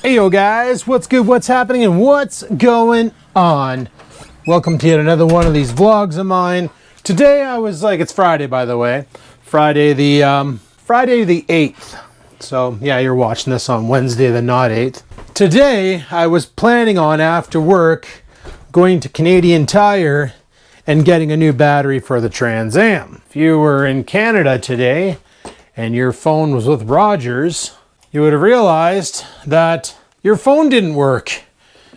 Hey yo guys, what's good, what's happening, and what's going on? Welcome to yet another one of these vlogs of mine. Today I was like, it's Friday by the way, Friday the 8th. So yeah, you're watching this on Wednesday the not 8th. Today I was planning on, after work, going to Canadian Tire and getting a new battery for the Trans Am. If you were in Canada today and your phone was with Rogers, you would have realized that your phone didn't work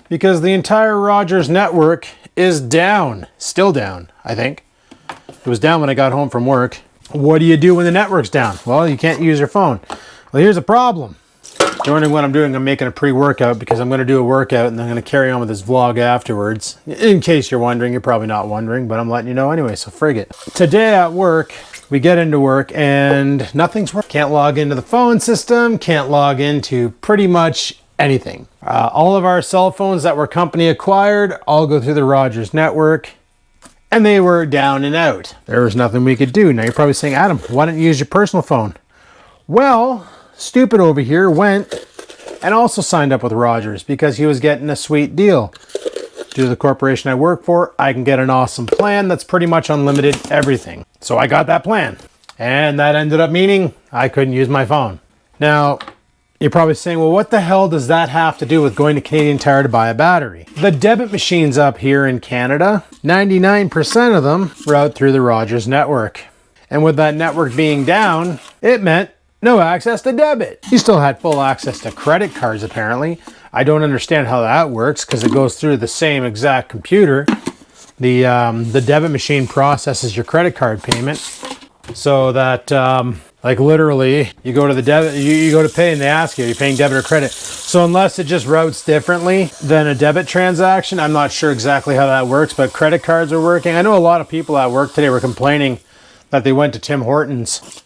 because the entire Rogers network is down. Still down, I think. It was down when I got home from work. What do you do when the network's down? Well, you can't use your phone. Well, here's a problem. You're wondering what I'm doing. I'm making a pre-workout because I'm going to do a workout and I'm going to carry on with this vlog afterwards. In case you're wondering, you're probably not wondering, but I'm letting you know anyway, so frig it. Today at work, we get into work and nothing's working. Can't log into the phone system, can't log into pretty much anything. All of our cell phones that were company acquired all go through the Rogers network and they were down and out. There was nothing we could do. Now you're probably saying, Adam, why don't you use your personal phone? Well, stupid over here went and also signed up with Rogers because he was getting a sweet deal. Due to the corporation I work for, I can get an awesome plan that's pretty much unlimited everything. So I got that plan. And that ended up meaning I couldn't use my phone. Now, you're probably saying, well, what the hell does that have to do with going to Canadian Tire to buy a battery? The debit machines up here in Canada, 99% of them route through the Rogers network. And with that network being down, it meant no access to debit. You still had full access to credit cards, apparently. I don't understand how that works because it goes through the same exact computer. The debit machine processes your credit card payment so that, like literally, you go to the debit, you go to pay and they ask you, are you paying debit or credit? So unless it just routes differently than a debit transaction, I'm not sure exactly how that works, but credit cards are working. I know a lot of people at work today were complaining that they went to Tim Hortons.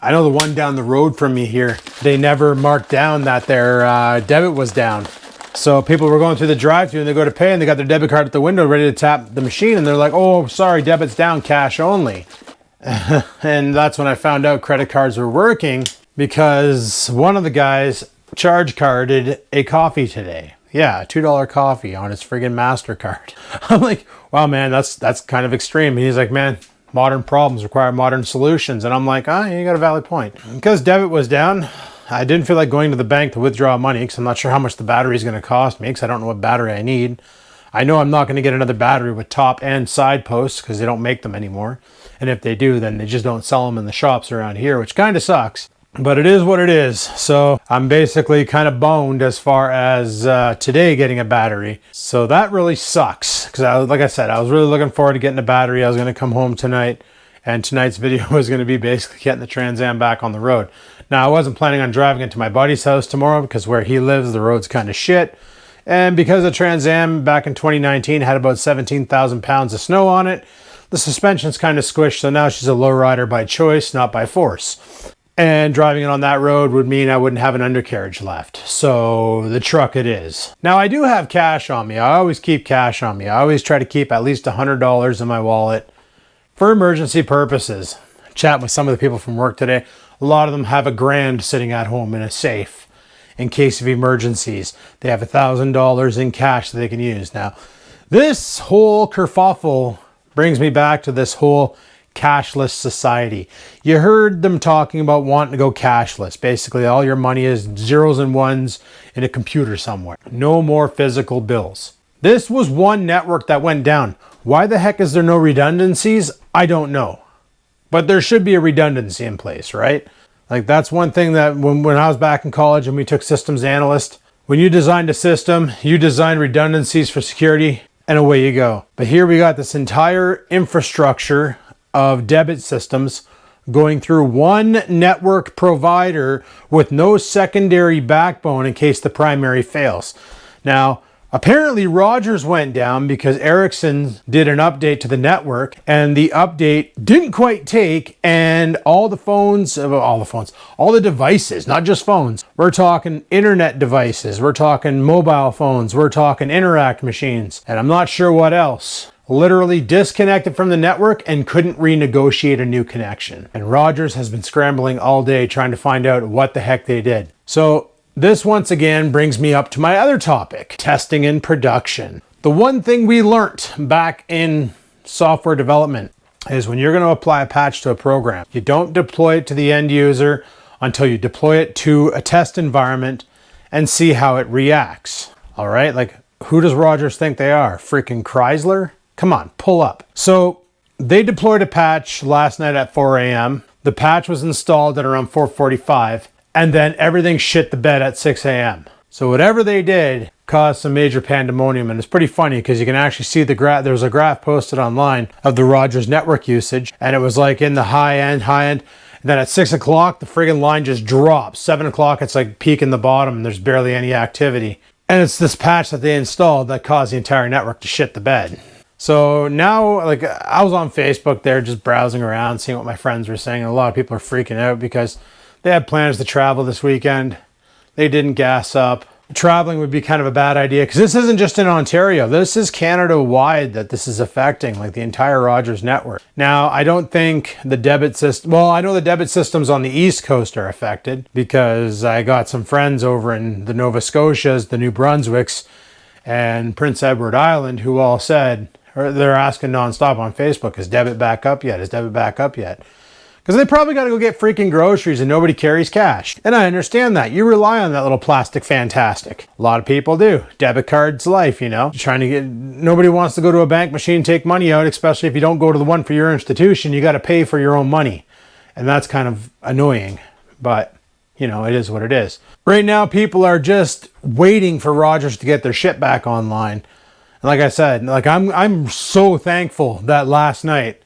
I know the one down the road from me here, they never marked down that their debit was down. So people were going through the drive-thru and they go to pay and they got their debit card at the window ready to tap the machine and they're like, oh, sorry, debit's down, cash only. And that's when I found out credit cards were working because one of the guys charge carded a coffee today. Yeah, a $2 coffee on his friggin' MasterCard. I'm like, wow, man, that's kind of extreme. And he's like, man, modern problems require modern solutions. And I'm like, you got a valid point. Because debit was down, I didn't feel like going to the bank to withdraw money because I'm not sure how much the battery is going to cost me because I don't know what battery I need. I know I'm not going to get another battery with top and side posts because they don't make them anymore. And if they do, then they just don't sell them in the shops around here, which kind of sucks. But it is what it is. So I'm basically kind of boned as far as today getting a battery. So that really sucks. Because like I said, I was really looking forward to getting a battery. I was going to come home tonight. And tonight's video was going to be basically getting the Trans Am back on the road. Now, I wasn't planning on driving it to my buddy's house tomorrow because where he lives, the road's kind of shit. And because the Trans Am back in 2019 had about 17,000 pounds of snow on it, the suspension's kind of squished. So now she's a lowrider by choice, not by force. And driving it on that road would mean I wouldn't have an undercarriage left. So the truck it is. Now I do have cash on me. I always keep cash on me. I always try to keep at least $100 in my wallet for emergency purposes. Chat with some of the people from work today. A lot of them have $1,000 sitting at home in a safe in case of emergencies. They have $1,000 in cash that they can use. Now, this whole kerfuffle brings me back to this whole cashless society. You heard them talking about wanting to go cashless. Basically, all your money is zeros and ones in a computer somewhere. No more physical bills. This was one network that went down. Why the heck is there no redundancies? I don't know. But there should be a redundancy in place, right? Like that's one thing that when I was back in college and we took systems analyst, when you designed a system, you designed redundancies for security and away you go. But here we got this entire infrastructure of debit systems going through one network provider with no secondary backbone in case the primary fails. Now, apparently Rogers went down because Ericsson did an update to the network and the update didn't quite take and all the devices, not just phones. We're talking internet devices, we're talking mobile phones, we're talking interact machines, and I'm not sure what else. Literally disconnected from the network and couldn't renegotiate a new connection. And Rogers has been scrambling all day trying to find out what the heck they did. So this once again brings me up to my other topic, testing in production. The one thing we learnt back in software development is when you're going to apply a patch to a program, you don't deploy it to the end user until you deploy it to a test environment and see how it reacts. All right, like who does Rogers think they are? Freaking Chrysler? Come on, pull up. So they deployed a patch last night at 4 a.m. The patch was installed at around 4:45, and then everything shit the bed at 6 a.m. So whatever they did caused some major pandemonium, and it's pretty funny because you can actually see the graph. There was a graph posted online of the Rogers network usage, and it was like in the high end. And then at 6 o'clock, the friggin' line just drops. 7 o'clock, it's like peak in the bottom, and there's barely any activity. And it's this patch that they installed that caused the entire network to shit the bed. So now, like, I was on Facebook there just browsing around, seeing what my friends were saying, and a lot of people are freaking out because they had plans to travel this weekend. They didn't gas up. Traveling would be kind of a bad idea because this isn't just in Ontario. This is Canada-wide that this is affecting, like the entire Rogers network. Now, I don't think the debit system... Well, I know the debit systems on the East Coast are affected because I got some friends over in the Nova Scotias, the New Brunswicks, and Prince Edward Island who all said, or they're asking nonstop on Facebook, is debit back up yet? Is debit back up yet? Because they probably got to go get freaking groceries and nobody carries cash. And I understand that. You rely on that little plastic fantastic. A lot of people do. Debit card's life, you know. Nobody wants to go to a bank machine and take money out, especially if you don't go to the one for your institution. You got to pay for your own money. And that's kind of annoying. But, you know, it is what it is. Right now, people are just waiting for Rogers to get their shit back online. And like I said, like I'm so thankful that last night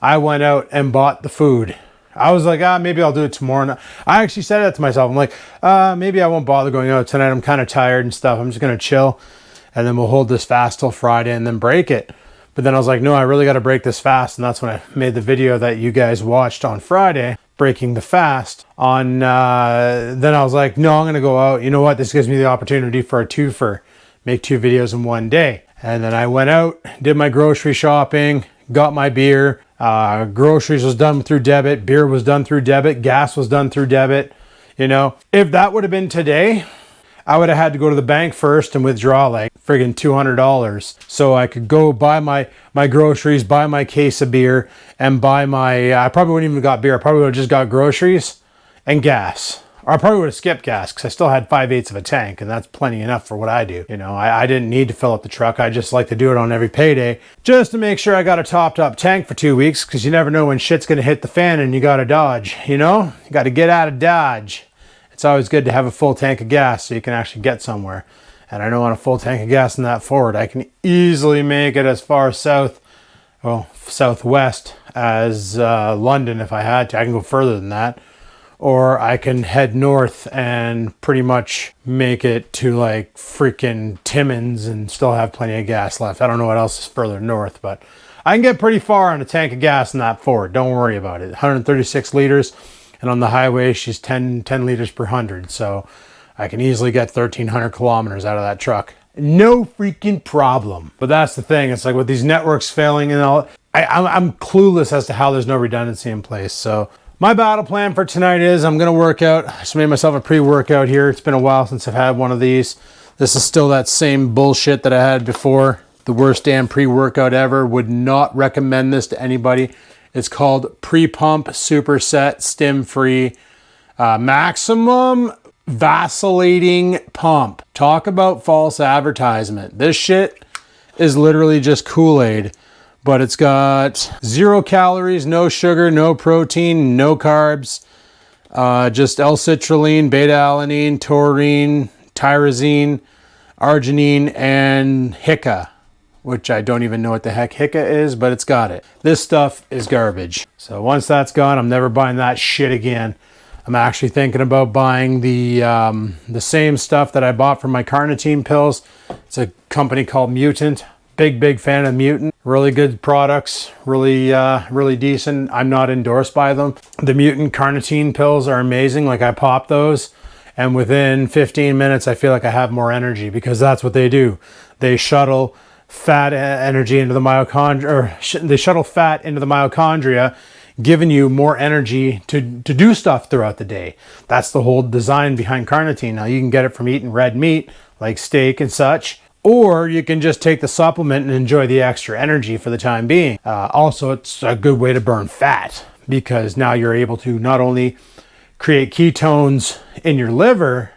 I went out and bought the food. I was like, maybe I'll do it tomorrow. I actually said that to myself. I'm like, maybe I won't bother going out tonight. I'm kind of tired and stuff. I'm just going to chill. And then we'll hold this fast till Friday and then break it. But then I was like, no, I really got to break this fast. And that's when I made the video that you guys watched on Friday, breaking the fast. Then I was like, no, I'm going to go out. You know what? This gives me the opportunity for a twofer. Make 2 videos in one day. And then I went out, did my grocery shopping, got my beer. Groceries was done through debit, beer was done through debit, gas was done through debit. You know, if that would have been today, I would have had to go to the bank first and withdraw like friggin' $200 so I could go buy my groceries, buy my case of beer, and buy I probably wouldn't even got beer. I probably would have just got groceries and gas. Or I probably would have skipped gas because I still had 5/8 of a tank, and that's plenty enough for what I do. You know, I didn't need to fill up the truck. I just like to do it on every payday just to make sure I got a topped up tank for 2 weeks, because you never know when shit's going to hit the fan and you got to dodge, you know? You got to get out of Dodge. It's always good to have a full tank of gas so you can actually get somewhere. And I know on a full tank of gas in that Ford, I can easily make it as far southwest as London if I had to. I can go further than that. Or I can head north and pretty much make it to like freaking Timmins and still have plenty of gas left. I don't know what else is further north, but I can get pretty far on a tank of gas in that Ford. Don't worry about it. 136 liters, and on the highway, she's 10 liters per 100. So I can easily get 1,300 kilometers out of that truck. No freaking problem. But that's the thing. It's like with these networks failing and all, I'm clueless as to how there's no redundancy in place. So my battle plan for tonight is I'm going to work out. I just made myself a pre-workout here. It's been a while since I've had one of these. This is still that same bullshit that I had before. The worst damn pre-workout ever. Would not recommend this to anybody. It's called Pre-Pump Superset Stim-Free Maximum Vacillating Pump. Talk about false advertisement. This shit is literally just Kool-Aid. But it's got 0 calories, no sugar, no protein, no carbs. Just L-citrulline, beta-alanine, taurine, tyrosine, arginine, and HICA, which I don't even know what the heck HICA is, but it's got it. This stuff is garbage. So once that's gone, I'm never buying that shit again. I'm actually thinking about buying the same stuff that I bought for my carnitine pills. It's a company called Mutant. Big fan of Mutant. Really good products, really decent. I'm not endorsed by them. The Mutant carnitine pills are amazing. Like I pop those and within 15 minutes I feel like I have more energy, because that's what they do. They shuttle fat energy into the mitochondria, or they shuttle fat into the mitochondria giving you more energy to do stuff throughout the day. That's the whole design behind carnitine. Now, you can get it from eating red meat, like steak and such, or you can just take the supplement and enjoy the extra energy for the time being. Also, it's a good way to burn fat, because now you're able to not only create ketones in your liver,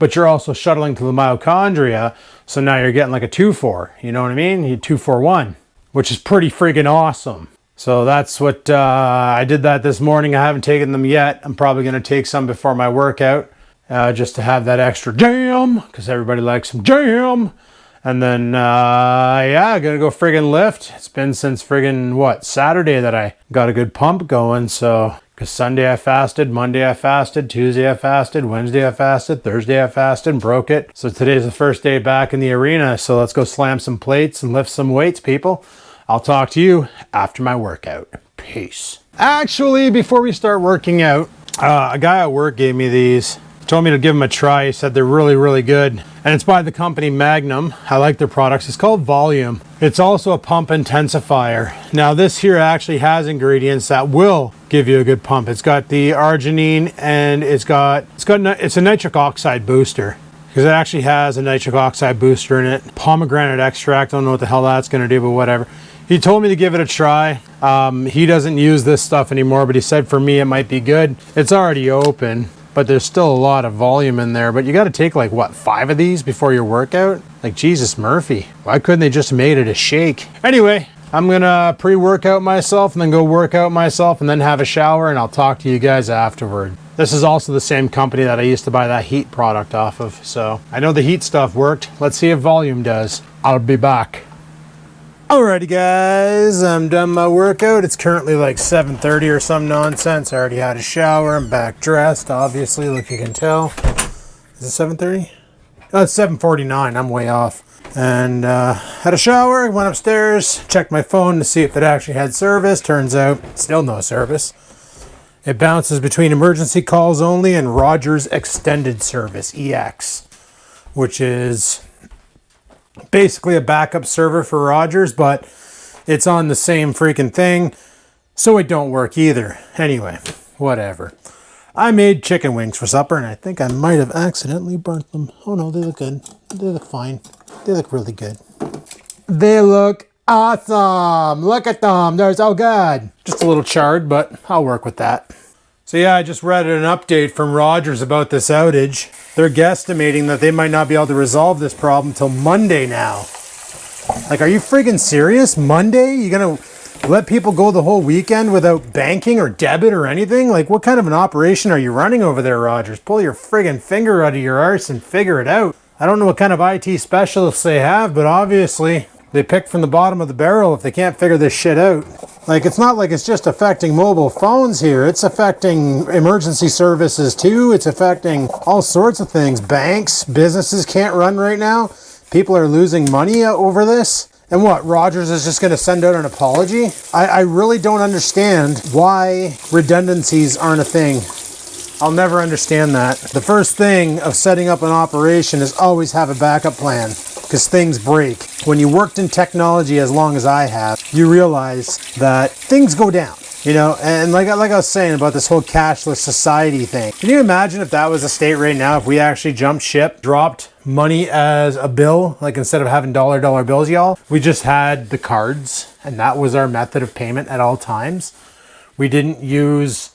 but you're also shuttling to the mitochondria. So now you're getting like a 2-4, you know what I mean? You 2-4-1, which is pretty freaking awesome. So that's what I did that this morning. I haven't taken them yet. I'm probably going to take some before my workout, just to have that extra jam, because everybody likes some jam. And then, yeah, I'm going to go friggin' lift. It's been since friggin', what, Saturday that I got a good pump going. So, because Sunday I fasted, Monday I fasted, Tuesday I fasted, Wednesday I fasted, Thursday I fasted and broke it. So today's the first day back in the arena. So let's go slam some plates and lift some weights, people. I'll talk to you after my workout. Peace. Actually, before we start working out, a guy at work gave me these. Told me to give them a try. He said they're really, really good. And it's by the company Magnum. I like their products. It's called Volume. It's also a pump intensifier. Now this here actually has ingredients that will give you a good pump. It's got the arginine, and it's a nitric oxide booster, because it actually has a nitric oxide booster in it. Pomegranate extract. I don't know what the hell that's going to do, but whatever. He told me to give it a try. He doesn't use this stuff anymore, but he said for me it might be good. It's already open, but there's still a lot of volume in there. But you got to take like, what, 5 of these before your workout? Like, Jesus Murphy. Why couldn't they just made it a shake? Anyway, I'm going to pre-workout myself and then go work out myself and then have a shower, and I'll talk to you guys afterward. This is also the same company that I used to buy that heat product off of. So I know the heat stuff worked. Let's see if Volume does. I'll be back. Alrighty guys, I'm done my workout. It's currently like 7:30 or some nonsense. I already had a shower. I'm back dressed, obviously, like you can tell. Is it 7:30? Oh, it's 7:49. I'm way off. And had a shower, went upstairs, checked my phone to see if it actually had service. Turns out, still no service. It bounces between emergency calls only and Rogers Extended Service, EX, which is basically a backup server for Rogers, but it's on the same freaking thing, so it don't work either. Anyway, whatever. I made chicken wings for supper, and I think I might have accidentally burnt them. Oh no, they look good. They look fine. They look really good. They look awesome. Look at them. They're so good. Just a little charred, but I'll work with that. So yeah, I just read an update from Rogers about this outage. They're guesstimating that they might not be able to resolve this problem till Monday now. Like, are you friggin' serious? Monday? You gonna let people go the whole weekend without banking or debit or anything? Like, what kind of an operation are you running over there, Rogers? Pull your friggin' finger out of your arse and figure it out. I don't know what kind of IT specialists they have, but obviously they pick from the bottom of the barrel if they can't figure this shit out. Like, it's not like it's just affecting mobile phones here. It's affecting emergency services too. It's affecting all sorts of things. Banks, businesses can't run right now. People are losing money over this. And what, Rogers is just going to send out an apology? I really don't understand why redundancies aren't a thing. I'll never understand that. The first thing of setting up an operation is always have a backup plan, because things break. When you worked in technology as long as I have, you realize that things go down. You know, and like I was saying about this whole cashless society thing. Can you imagine if that was the state right now, if we actually jumped ship, dropped money as a bill, like instead of having dollar bills, y'all, we just had the cards, and that was our method of payment at all times. We didn't use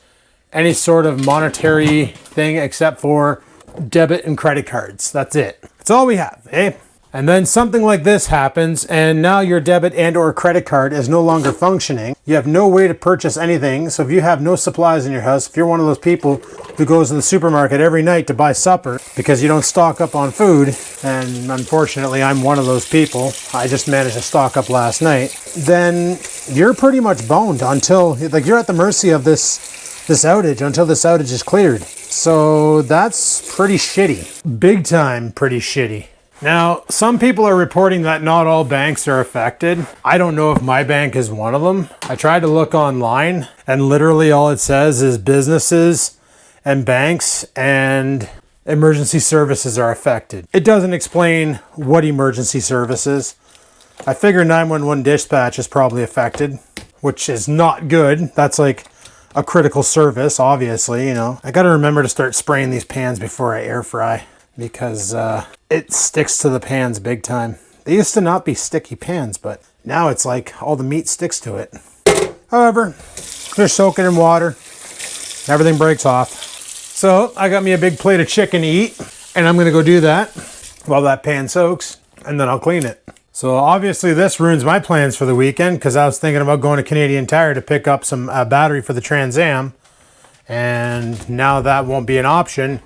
any sort of monetary thing except for debit and credit cards. That's it. That's all we have, eh? And then something like this happens, and now your debit and or credit card is no longer functioning. You have no way to purchase anything. So if you have no supplies in your house, if you're one of those people who goes to the supermarket every night to buy supper because you don't stock up on food, and unfortunately I'm one of those people, I just managed to stock up last night, then you're pretty much boned until, like, you're at the mercy of this outage until this outage is cleared. So that's pretty shitty. Big time pretty shitty. Now, some people are reporting that not all banks are affected. I don't know if my bank is one of them. I tried to look online, and literally all it says is businesses and banks and emergency services are affected. It doesn't explain what emergency services. I figure 911 dispatch is probably affected. which is not good. That's like a critical service, obviously, you know. I gotta remember to start spraying these pans before I air fry because it sticks to the pans big time. They used to not be sticky pans, but now it's like all the meat sticks to it. However, they're soaking in water. Everything breaks off. So I got me a big plate of chicken to eat, and I'm gonna go do that while that pan soaks, and then I'll clean it. So obviously this ruins my plans for the weekend because I was thinking about going to Canadian Tire to pick up some battery for the Trans Am, and now that won't be an option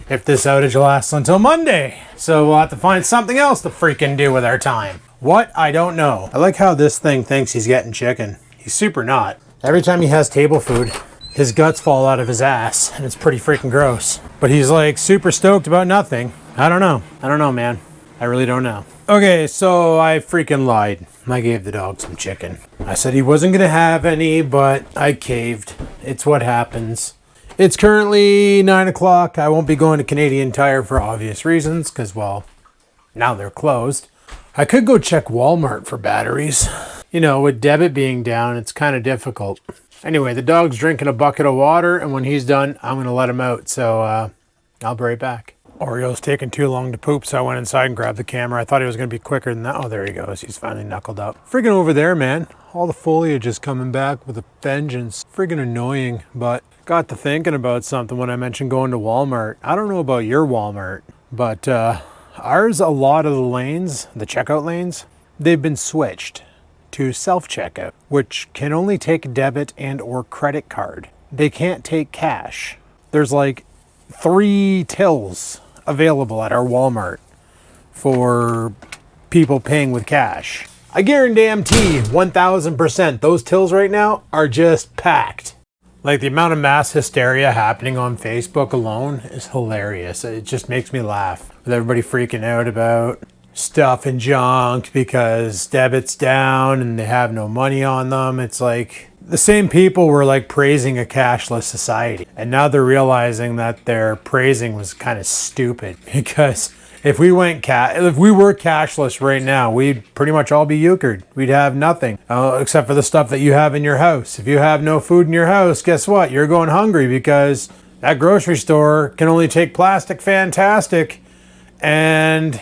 if this outage lasts until Monday. So we'll have to find something else to freaking do with our time. What? I don't know. I like how this thing thinks he's getting chicken. He's super not. Every time he has table food, his guts fall out of his ass, and it's pretty freaking gross. But he's like super stoked about nothing. I don't know. I don't know, man. I really don't know. Okay, so I freaking lied. I gave the dog some chicken. I said he wasn't gonna have any, but I caved. It's what happens. It's currently 9 o'clock. I won't be going to Canadian Tire for obvious reasons, because, well, now they're closed. I could go check Walmart for batteries. You know, with debit being down, it's kind of difficult. Anyway, the dog's drinking a bucket of water, and when he's done, I'm going to let him out. So I'll be right back. Oreo's taking too long to poop, so I went inside and grabbed the camera. I thought he was going to be quicker than that. Oh, there he goes. He's finally knuckled up. Friggin' over there, man. All the foliage is coming back with a vengeance. Friggin' annoying, but got to thinking about something when I mentioned going to Walmart. I don't know about your Walmart, but ours, a lot of the lanes, the checkout lanes, they've been switched to self-checkout, which can only take debit and or credit card. They can't take cash. There's like 3 tills available at our Walmart for people paying with cash. I guarantee 1000% those tills right now are just packed. Like the amount of mass hysteria happening on Facebook alone is hilarious. It just makes me laugh with everybody freaking out about stuff and junk because debit's down and they have no money on them. It's like the same people were like praising a cashless society, and now they're realizing that their praising was kind of stupid because if we were cashless right now, we'd pretty much all be euchred. We'd have nothing except for the stuff that you have in your house. If you have no food in your house, guess what? You're going hungry because that grocery store can only take plastic fantastic and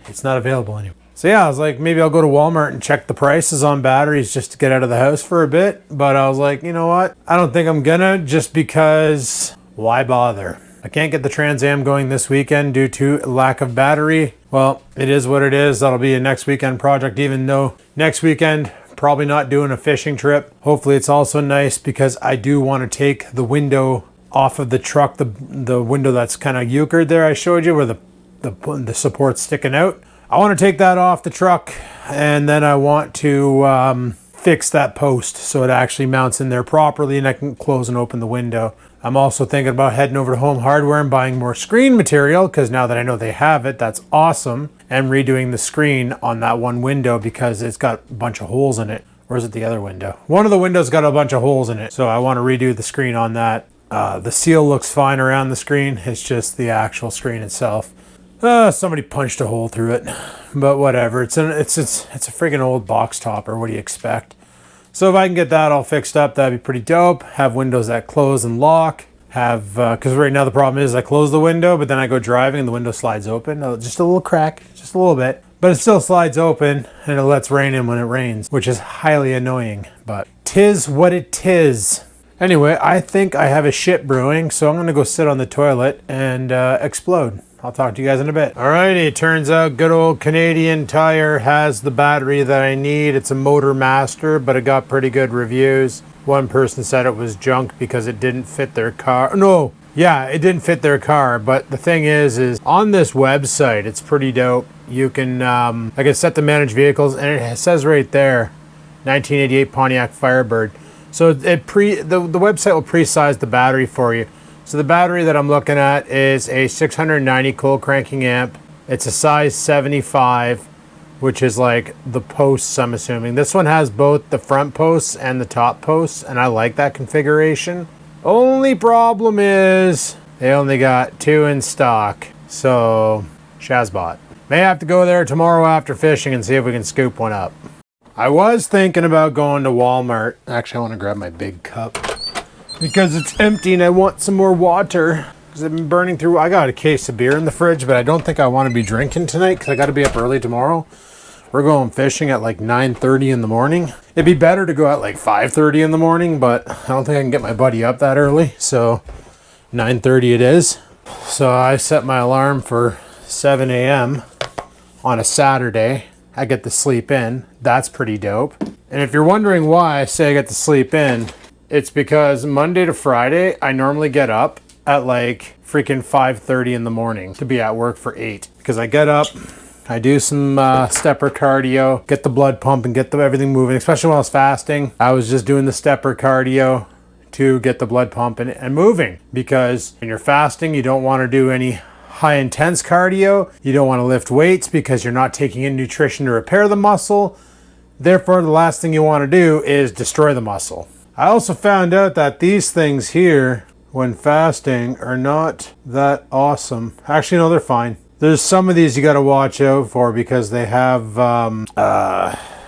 it's not available anymore. So yeah, I was like, maybe I'll go to Walmart and check the prices on batteries just to get out of the house for a bit. But I was like, you know what? I don't think I'm gonna, just because why bother? I can't get the Trans Am going this weekend due to lack of battery. Well, it is what it is. That'll be a next weekend project, even though next weekend, probably not doing a fishing trip. Hopefully it's also nice because I do want to take the window off of the truck, the window that's kind of euchred there I showed you where the support's sticking out. I want to take that off the truck, and then I want to fix that post so it actually mounts in there properly and I can close and open the window. I'm also thinking about heading over to Home Hardware and buying more screen material because now that I know they have it, that's awesome. And redoing the screen on that one window because it's got a bunch of holes in it. Or is it the other window? One of the windows got a bunch of holes in it, so I want to redo the screen on that. The seal looks fine around the screen. It's just the actual screen itself. Somebody punched a hole through it, but whatever. It's a friggin' old box topper. What do you expect? So if I can get that all fixed up, that'd be pretty dope. Have windows that close and lock. Because right now the problem is I close the window, but then I go driving and the window slides open. Just a little crack, just a little bit. But it still slides open and it lets rain in when it rains, which is highly annoying. But 'tis what it 'tis. Anyway, I think I have a shit brewing, so I'm going to go sit on the toilet and explode. I'll talk to you guys in a bit. Alrighty, it turns out good old Canadian Tire has the battery that I need. It's a Motor Master, but it got pretty good reviews. One person said it was junk because it didn't fit their car. No, yeah, it didn't fit their car, but the thing is on this website, it's pretty dope. You can, I can set to manage vehicles, and it says right there, 1988 Pontiac Firebird. So the website will pre-size the battery for you. So the battery that I'm looking at is a 690 cold cranking amp. It's a size 75, which is like the posts, I'm assuming. This one has both the front posts and the top posts, and I like that configuration. Only problem is they only got 2 in stock. So, Shazbot. May have to go there tomorrow after fishing and see if we can scoop one up. I was thinking about going to Walmart. Actually, I want to grab my big cup because it's empty and I want some more water because I've been burning through. I got a case of beer in the fridge, but I don't think I want to be drinking tonight because I got to be up early tomorrow. We're going fishing at like 9:30 in the morning. It'd be better to go at like 5:30 in the morning, but I don't think I can get my buddy up that early. So 9:30 it is. So I set my alarm for 7 a.m. on a Saturday. I get to sleep in. That's pretty dope. And if you're wondering why I say I get to sleep in, it's because Monday to Friday, I normally get up at like freaking 5:30 in the morning to be at work for 8. Because I get up, I do some stepper cardio, get the blood pumping, get everything moving, especially when I was fasting. I was just doing the stepper cardio to get the blood pumping and moving. Because when you're fasting, you don't want to do any high intense cardio. You don't want to lift weights because you're not taking in nutrition to repair the muscle. Therefore, the last thing you want to do is destroy the muscle. I also found out that these things here, when fasting, are not that awesome. Actually, no, they're fine. There's some of these you got to watch out for because they have,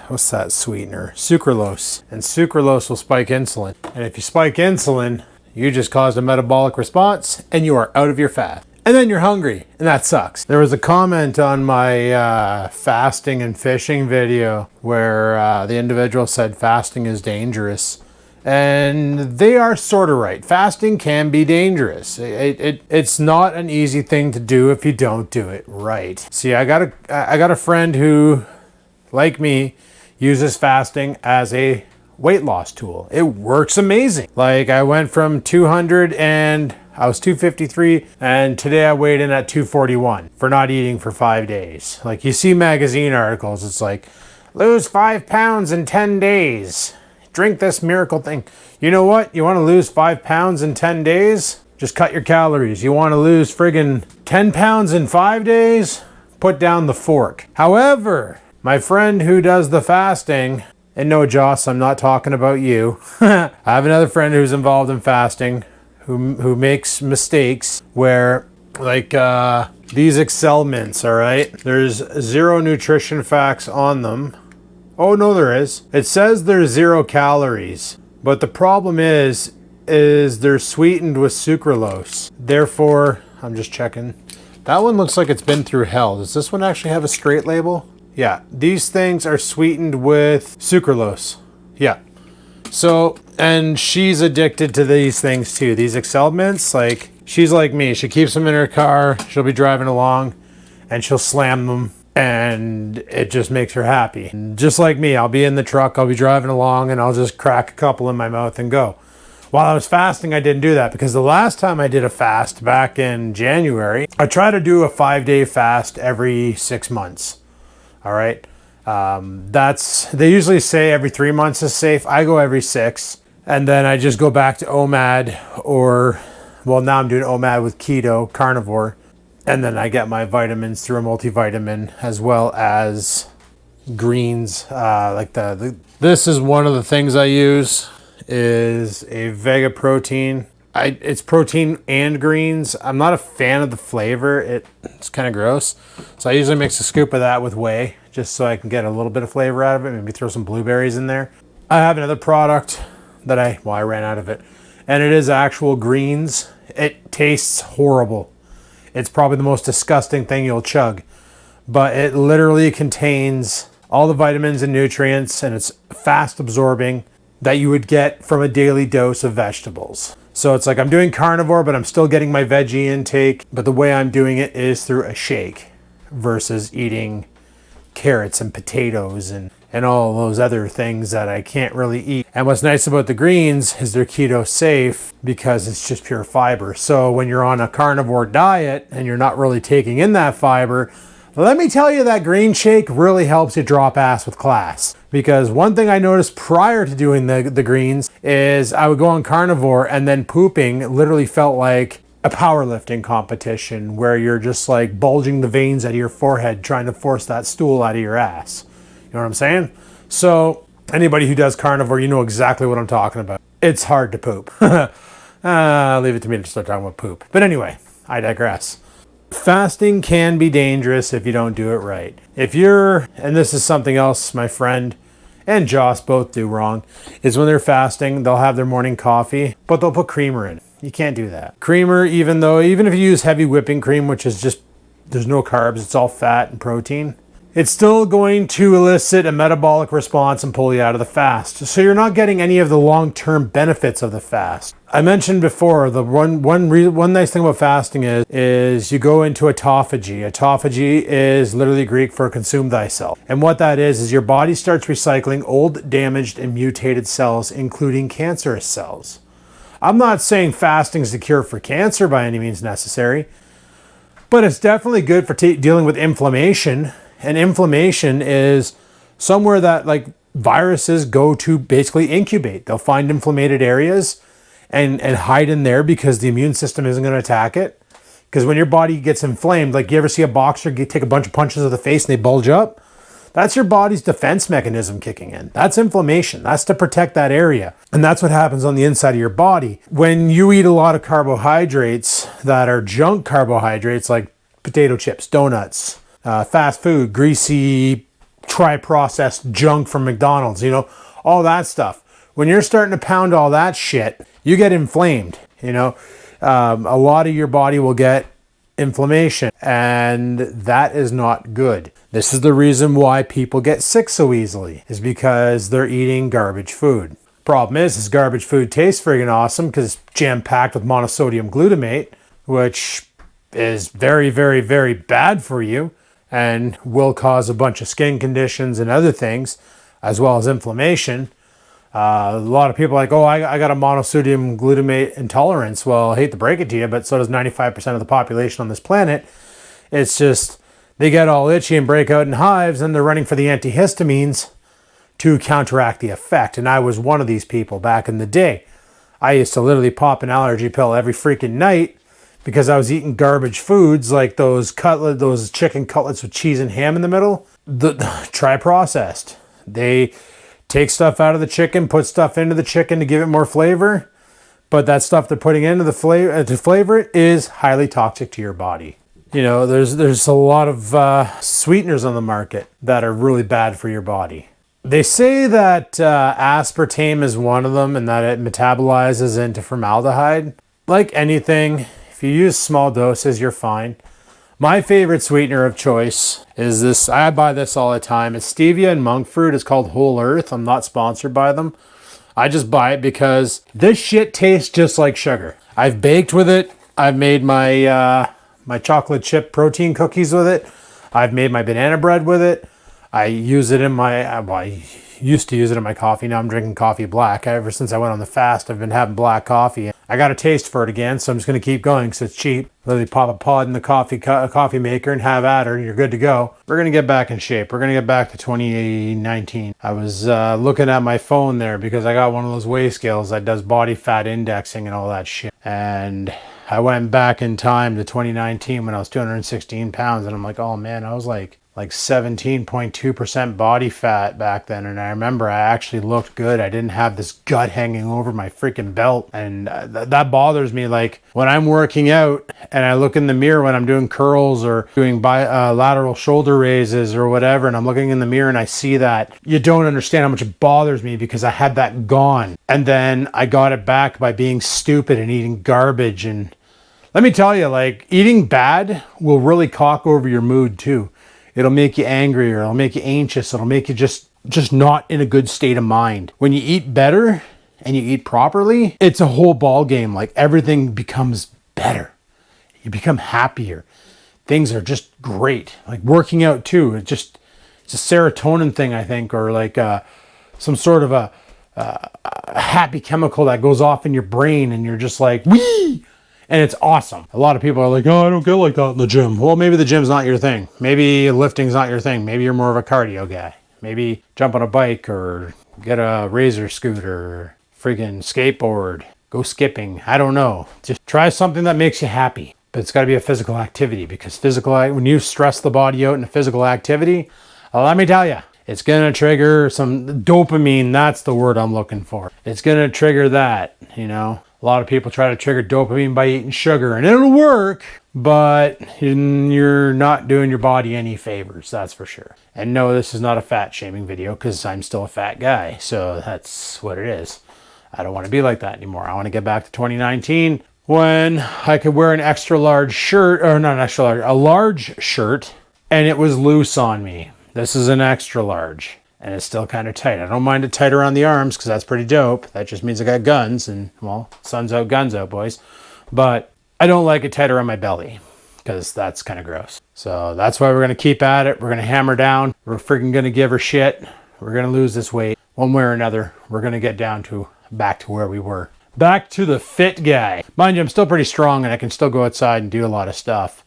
what's that sweetener? Sucralose. And sucralose will spike insulin. And if you spike insulin, you just caused a metabolic response and you are out of your fat. And then you're hungry, and that sucks. There was a comment on my fasting and fishing video where the individual said fasting is dangerous. And they are sort of right. Fasting can be dangerous. It's not an easy thing to do if you don't do it right. See, I got a friend who, like me, uses fasting as a weight loss tool. It works amazing. Like I went from 200 and I was 253 and today I weighed in at 241 for not eating for 5 days. Like you see magazine articles, it's like, lose 5 pounds in 10 days. Drink this miracle thing. You know what? You want to lose 5 pounds in 10 days? Just cut your calories. You want to lose friggin' 10 pounds in 5 days? Put down the fork. However, my friend who does the fasting, and no, Joss, I'm not talking about you. I have another friend who's involved in fasting who makes mistakes where, like these Excel mints, all right? There's 0 nutrition facts on them. Oh, no, there is. It says there's 0 calories, but the problem is they're sweetened with sucralose. Therefore, I'm just checking. That one looks like it's been through hell. Does this one actually have a straight label? Yeah, these things are sweetened with sucralose. Yeah. So, and she's addicted to these things too. These Excel mints, like, she's like me. She keeps them in her car. She'll be driving along and she'll slam them. And it just makes her happy. And just like me, I'll be in the truck, I'll be driving along, and I'll just crack a couple in my mouth and go. While I was fasting, I didn't do that because the last time I did a fast back in January, I try to do a 5-day fast every 6 months. All right. They usually say every 3 months is safe. I go every 6. And then I just go back to OMAD well, now I'm doing OMAD with keto, carnivore. And then I get my vitamins through a multivitamin as well as greens. This is one of the things I use is a Vega protein. It's protein and greens. I'm not a fan of the flavor. It's kind of gross. So I usually mix a scoop of that with whey just so I can get a little bit of flavor out of it. Maybe throw some blueberries in there. I have another product that I ran out of it. And it is actual greens. It tastes horrible. It's probably the most disgusting thing you'll chug, but it literally contains all the vitamins and nutrients, and it's fast absorbing that you would get from a daily dose of vegetables. So it's like I'm doing carnivore, but I'm still getting my veggie intake, but the way I'm doing it is through a shake versus eating carrots and potatoes and all those other things that I can't really eat. And what's nice about the greens is they're keto safe because it's just pure fiber. So when you're on a carnivore diet and you're not really taking in that fiber, let me tell you that green shake really helps you drop ass with class. Because one thing I noticed prior to doing the greens is I would go on carnivore and then pooping literally felt like a powerlifting competition where you're just like bulging the veins out of your forehead trying to force that stool out of your ass. You know what I'm saying? So anybody who does carnivore, you know exactly what I'm talking about. It's hard to poop. Leave it to me to start talking about poop. But anyway, I digress. Fasting can be dangerous if you don't do it right. And this is something else, my friend, and Joss both do wrong, is when they're fasting, they'll have their morning coffee, but they'll put creamer in. You can't do that. Creamer, even if you use heavy whipping cream, which is just, there's no carbs, it's all fat and protein, it's still going to elicit a metabolic response and pull you out of the fast. So you're not getting any of the long-term benefits of the fast. I mentioned before, the one nice thing about fasting is you go into autophagy. Autophagy is literally Greek for consume thyself. And what that is your body starts recycling old, damaged, and mutated cells, including cancerous cells. I'm not saying fasting is the cure for cancer by any means necessary, but it's definitely good for dealing with inflammation. And inflammation is somewhere that like viruses go to basically incubate. They'll find inflamed areas and hide in there because the immune system isn't going to attack it. Because when your body gets inflamed, like you ever see a boxer take a bunch of punches to the face and they bulge up? That's your body's defense mechanism kicking in. That's inflammation. That's to protect that area. And that's what happens on the inside of your body. When you eat a lot of carbohydrates that are junk carbohydrates like potato chips, donuts, fast food, greasy, tri-processed junk from McDonald's, all that stuff. When you're starting to pound all that shit, you get inflamed, a lot of your body will get inflammation, and that is not good. This is the reason why people get sick so easily, is because they're eating garbage food. Problem is garbage food tastes friggin' awesome because it's jam-packed with monosodium glutamate, which is very, very, very bad for you and will cause a bunch of skin conditions and other things, as well as inflammation. A lot of people are like, oh, I got a monosodium glutamate intolerance. Well, I hate to break it to you, but so does 95% of the population on this planet. It's just, they get all itchy and break out in hives, and they're running for the antihistamines to counteract the effect. And I was one of these people back in the day. I used to literally pop an allergy pill every freaking night because I was eating garbage foods like those chicken cutlets with cheese and ham in the middle. Tri-processed. They take stuff out of the chicken, put stuff into the chicken to give it more flavor, but that stuff they're putting into the flavor to flavor it is highly toxic to your body. There's a lot of sweeteners on the market that are really bad for your body. They say that aspartame is one of them and that it metabolizes into formaldehyde. Like anything, if you use small doses, you're fine. My favorite sweetener of choice is this. I buy this all the time. It's stevia and monk fruit. It's called Whole Earth. I'm not sponsored by them. I just buy it because this shit tastes just like sugar. I've baked with it. I've made my my chocolate chip protein cookies with it. I've made my banana bread with it. I use it in I used to use it in my coffee. Now I'm drinking coffee black. Ever since I went on the fast, I've been having black coffee. I got a taste for it again, so I'm just going to keep going because it's cheap. Literally pop a pod in the coffee maker and have at her, and you're good to go. We're going to get back in shape. We're going to get back to 2019. I was looking at my phone there because I got one of those weigh scales that does body fat indexing and all that shit. And I went back in time to 2019 when I was 216 pounds, and I'm like, oh man, I was like 17.2% body fat back then. And I remember I actually looked good. I didn't have this gut hanging over my freaking belt. And that bothers me. Like when I'm working out and I look in the mirror when I'm doing curls or doing lateral shoulder raises or whatever, and I'm looking in the mirror and I see that, you don't understand how much it bothers me because I had that gone. And then I got it back by being stupid and eating garbage. And let me tell you, like eating bad will really cock over your mood too. It'll make you angrier. It'll make you anxious. It'll make you just not in a good state of mind. When you eat better and you eat properly, it's a whole ball game. Like everything becomes better. You become happier. Things are just great. Like working out too. It's a serotonin thing, I think, or like some sort of a happy chemical that goes off in your brain, and you're just like, wee! And it's awesome. A lot of people are like, oh, I don't get like that in the gym. Well, maybe the gym's not your thing. Maybe lifting's not your thing. Maybe you're more of a cardio guy. Maybe jump on a bike or get a razor scooter or freaking skateboard. Go skipping. I don't know. Just try something that makes you happy. But it's got to be a physical activity, because when you stress the body out in a physical activity, let me tell you, it's going to trigger some dopamine. That's the word I'm looking for. It's going to trigger that, A lot of people try to trigger dopamine by eating sugar, and it'll work, but you're not doing your body any favors, that's for sure. And no, this is not a fat shaming video because I'm still a fat guy. So that's what it is. I don't want to be like that anymore. I want to get back to 2019 when I could wear an extra large shirt, or not an extra large, a large shirt, and it was loose on me. This is an extra large and it's still kind of tight. I don't mind it tight around the arms because that's pretty dope. That just means I got guns and, well, sun's out, guns out, boys. But I don't like it tight around my belly because that's kind of gross. So that's why we're going to keep at it. We're going to hammer down. We're freaking going to give her shit. We're going to lose this weight one way or another. We're going to get down to back to where we were. Back to the fit guy. Mind you, I'm still pretty strong and I can still go outside and do a lot of stuff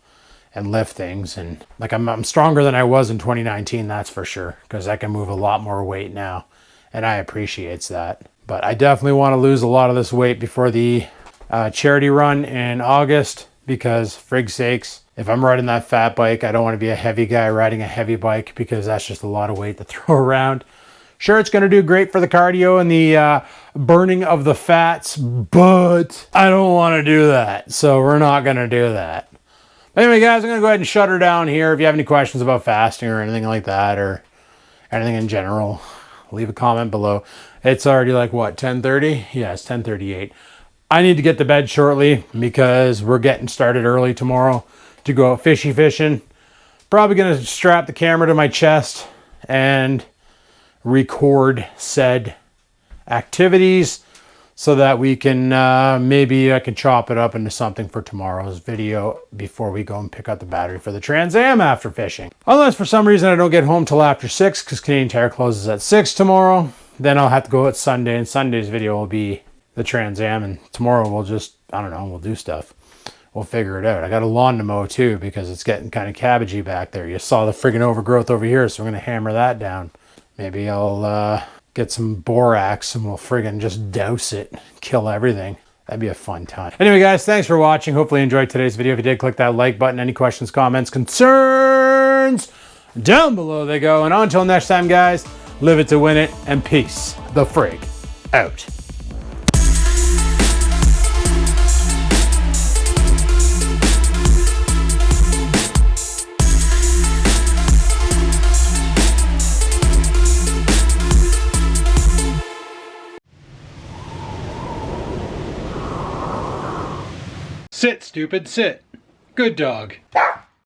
and lift things. And like I'm stronger than I was in 2019, that's for sure, because I can move a lot more weight now. And I appreciate that. But I definitely want to lose a lot of this weight before the charity run in August, because frig sakes, if I'm riding that fat bike, I don't want to be a heavy guy riding a heavy bike because that's just a lot of weight to throw around. Sure, it's going to do great for the cardio and the burning of the fats, but I don't want to do that. So we're not going to do that. Anyway, guys, I'm going to go ahead and shut her down here. If you have any questions about fasting or anything like that, or anything in general, leave a comment below. It's already like, what, 10:30? Yeah, it's 10:38. I need to get to bed shortly because we're getting started early tomorrow to go out fishing. Probably going to strap the camera to my chest and record said activities so that we can maybe I can chop it up into something for tomorrow's video before we go and pick up the battery for the Trans Am after fishing. Unless for some reason I don't get home till after 6 because Canadian Tire closes at 6 tomorrow. Then I'll have to go at Sunday, and Sunday's video will be the Trans Am, and tomorrow we'll just, I don't know, we'll do stuff. We'll figure it out. I got a lawn to mow too because it's getting kind of cabbagey back there. You saw the friggin' overgrowth over here, so we're going to hammer that down. Maybe I'll get some borax and we'll friggin' just douse it, kill everything. That'd be a fun time. Anyway, guys, thanks for watching. Hopefully you enjoyed today's video. If you did, click that like button. Any questions, comments, concerns, down below they go. And until next time, guys, live it to win it, and peace the frig out. Sit, stupid, sit. Good dog.